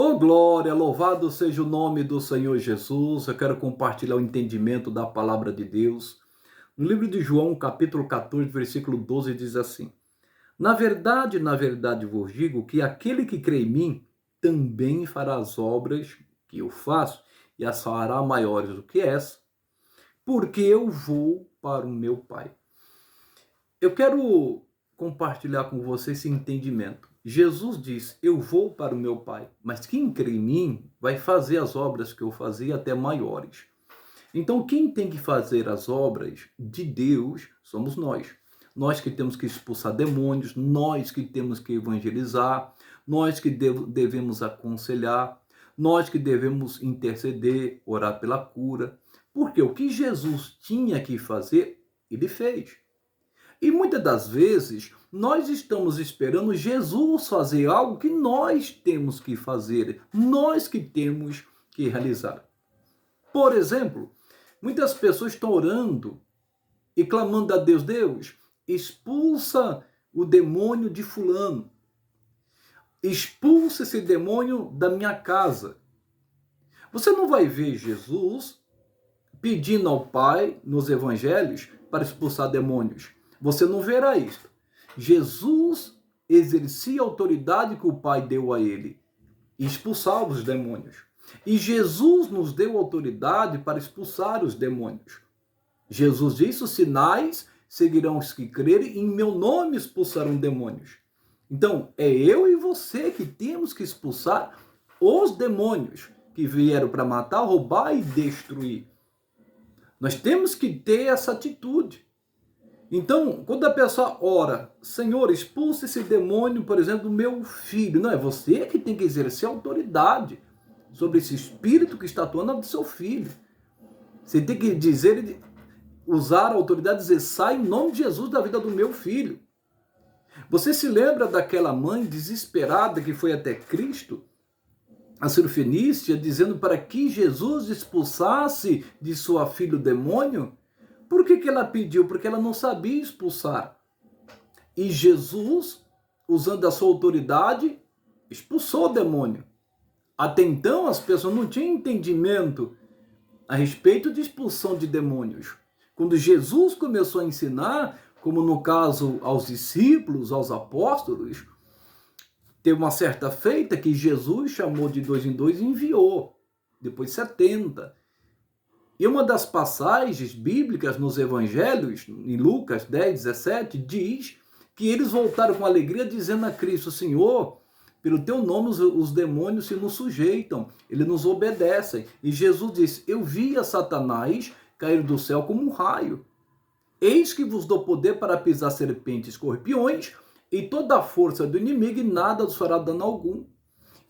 Oh, glória, louvado seja o nome do Senhor Jesus. Eu quero compartilhar o entendimento da palavra de Deus. No livro de João, capítulo 14, versículo 12, diz assim: na verdade vos digo que aquele que crê em mim também fará as obras que eu faço, e as fará maiores do que essa, porque eu vou para o meu Pai. Eu quero compartilhar com você esse entendimento. Jesus diz: eu vou para o meu Pai, mas quem crê em mim vai fazer as obras que eu fazia, até maiores. Então, quem tem que fazer as obras de Deus somos nós. Nós que temos que expulsar demônios, nós que temos que evangelizar, nós que devemos aconselhar, nós que devemos interceder, orar pela cura. Porque o que Jesus tinha que fazer, ele fez. E muitas das vezes nós estamos esperando Jesus fazer algo que nós temos que fazer, nós que temos que realizar. Por exemplo, muitas pessoas estão orando e clamando a Deus: Deus, expulsa o demônio de fulano, expulsa esse demônio da minha casa. Você não vai ver Jesus pedindo ao Pai nos evangelhos para expulsar demônios. Você não verá isso. Jesus exercia a autoridade que o Pai deu a ele e expulsava os demônios. E Jesus nos deu autoridade para expulsar os demônios. Jesus disse: os sinais seguirão os que crerem, em meu nome expulsarão demônios. Então, é eu e você que temos que expulsar os demônios que vieram para matar, roubar e destruir. Nós temos que ter essa atitude. Então, quando a pessoa ora: Senhor, expulsa esse demônio, por exemplo, do meu filho. Não, é você que tem que exercer autoridade sobre esse espírito que está atuando no seu filho. Você tem que dizer, usar a autoridade e dizer: sai em nome de Jesus da vida do meu filho. Você se lembra daquela mãe desesperada que foi até Cristo, a Sirofenícia, dizendo para que Jesus expulsasse de sua filha o demônio? Por que ela pediu? Porque ela não sabia expulsar. E Jesus, usando a sua autoridade, expulsou o demônio. Até então, as pessoas não tinham entendimento a respeito de expulsão de demônios. Quando Jesus começou a ensinar, como no caso aos discípulos, aos apóstolos, teve uma certa feita que Jesus chamou de 2 em 2 e enviou. Depois 70. E uma das passagens bíblicas nos evangelhos, em Lucas 10, 17, diz que eles voltaram com alegria dizendo a Cristo: Senhor, pelo teu nome os demônios se nos sujeitam, eles nos obedecem. E Jesus disse: eu vi a Satanás cair do céu como um raio. Eis que vos dou poder para pisar serpentes e escorpiões e toda a força do inimigo, e nada vos fará dano algum.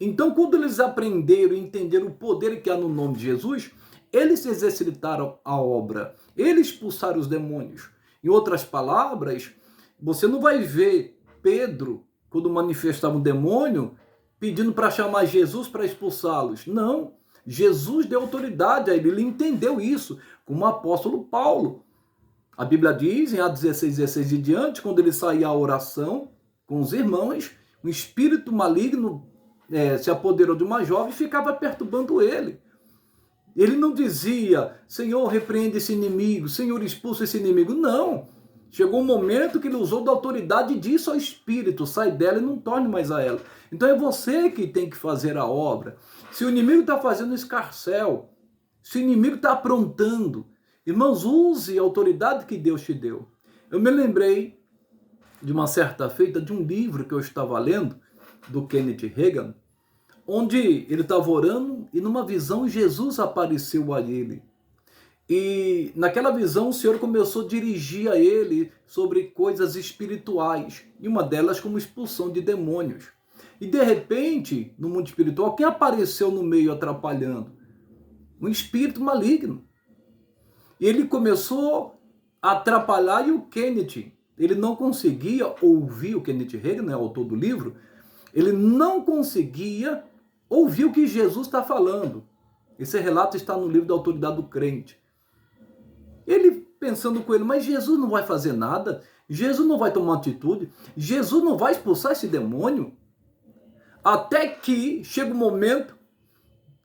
Então, quando eles aprenderam e entenderam o poder que há no nome de Jesus, eles exercitaram a obra, eles expulsaram os demônios. Em outras palavras, você não vai ver Pedro, quando manifestava um demônio, pedindo para chamar Jesus para expulsá-los. Não, Jesus deu autoridade a ele, ele entendeu isso, como o apóstolo Paulo. A Bíblia diz, em Atos 16, 16 e diante, quando ele saía à oração com os irmãos, um espírito maligno se apoderou de uma jovem e ficava perturbando ele. Ele não dizia: Senhor, repreende esse inimigo, Senhor, expulsa esse inimigo. Não. Chegou um momento que ele usou da autoridade e disse ao espírito: sai dela e não torne mais a ela. Então é você que tem que fazer a obra. Se o inimigo está fazendo escarcéu, se o inimigo está aprontando, irmãos, use a autoridade que Deus te deu. Eu me lembrei de uma certa feita de um livro que eu estava lendo, do Kenneth Hagin, onde ele estava orando e numa visão Jesus apareceu a ele. E naquela visão o Senhor começou a dirigir a ele sobre coisas espirituais, e uma delas como expulsão de demônios. E de repente, no mundo espiritual, quem apareceu no meio atrapalhando? Um espírito maligno. E ele começou a atrapalhar, e o Kenneth, ele não conseguia ouvir, o Kenneth Hagin, né, autor do livro, ele não conseguia ouvir o que Jesus está falando. Esse relato está no livro da Autoridade do Crente. Ele pensando com ele: mas Jesus não vai fazer nada? Jesus não vai tomar atitude? Jesus não vai expulsar esse demônio? até que chega um momento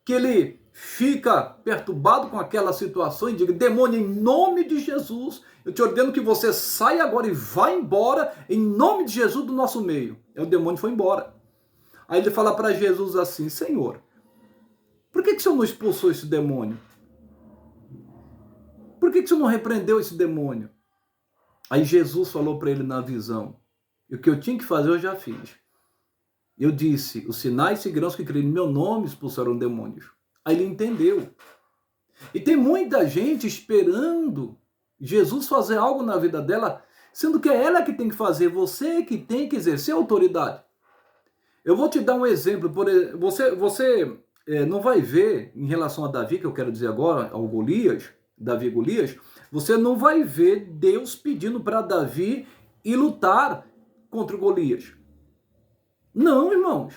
que ele fica perturbado com aquela situação e diga: demônio, em nome de Jesus, eu te ordeno que você saia agora e vá embora, em nome de Jesus, do nosso meio. E o demônio foi embora. Aí ele fala para Jesus assim: Senhor, por que o Senhor não expulsou esse demônio? Por que o Senhor não repreendeu esse demônio? Aí Jesus falou para ele na visão: o que eu tinha que fazer eu já fiz. Eu disse: os sinais seguirão os que crerem no meu nome, expulsarão demônios. Aí ele entendeu. E tem muita gente esperando Jesus fazer algo na vida dela, sendo que é ela que tem que fazer, você que tem que exercer a autoridade. Eu vou te dar um exemplo. Você não vai ver, em relação a Davi, que eu quero dizer agora, ao Golias, Davi e Golias, você não vai ver Deus pedindo para Davi ir lutar contra o Golias. Não, irmãos.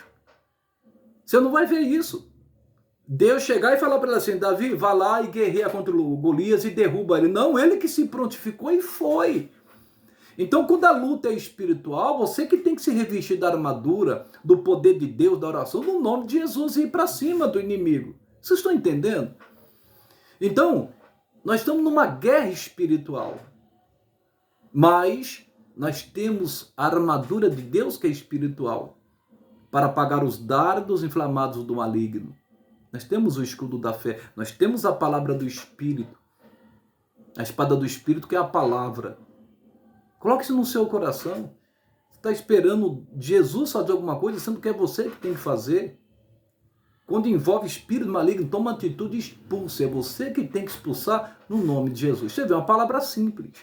Você não vai ver isso. Deus chegar e falar para ele assim: Davi, vá lá e guerreia contra o Golias e derruba ele. Não, ele que se prontificou e foi. Então, quando a luta é espiritual, você que tem que se revestir da armadura, do poder de Deus, da oração, no nome de Jesus, e ir para cima do inimigo. Vocês estão entendendo? Então, nós estamos numa guerra espiritual. Mas nós temos a armadura de Deus, que é espiritual, para apagar os dardos inflamados do maligno. Nós temos o escudo da fé, nós temos a palavra do Espírito, a espada do Espírito, que é a palavra. Coloque isso no seu coração. Você está esperando Jesus fazer alguma coisa, sendo que é você que tem que fazer. Quando envolve espírito maligno, toma atitude e expulsa. É você que tem que expulsar no nome de Jesus. Você vê, uma palavra simples.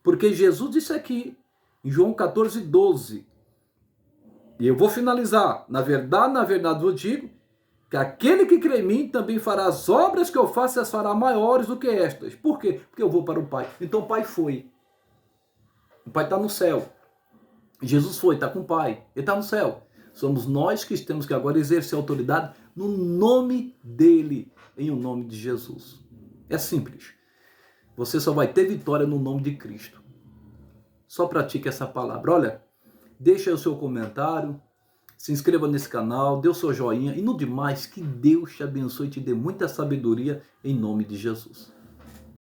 Porque Jesus disse aqui, em João 14, 12. E eu vou finalizar. Na verdade eu digo que aquele que crê em mim também fará as obras que eu faço, e as fará maiores do que estas. Por quê? Porque eu vou para o Pai. Então o Pai foi. O Pai está no céu. Jesus foi, está com o Pai. Ele está no céu. Somos nós que temos que agora exercer a autoridade no nome dele, em o nome de Jesus. É simples. Você só vai ter vitória no nome de Cristo. Só pratique essa palavra. Olha, deixa aí o seu comentário, se inscreva nesse canal, dê o seu joinha e no demais, que Deus te abençoe e te dê muita sabedoria em nome de Jesus.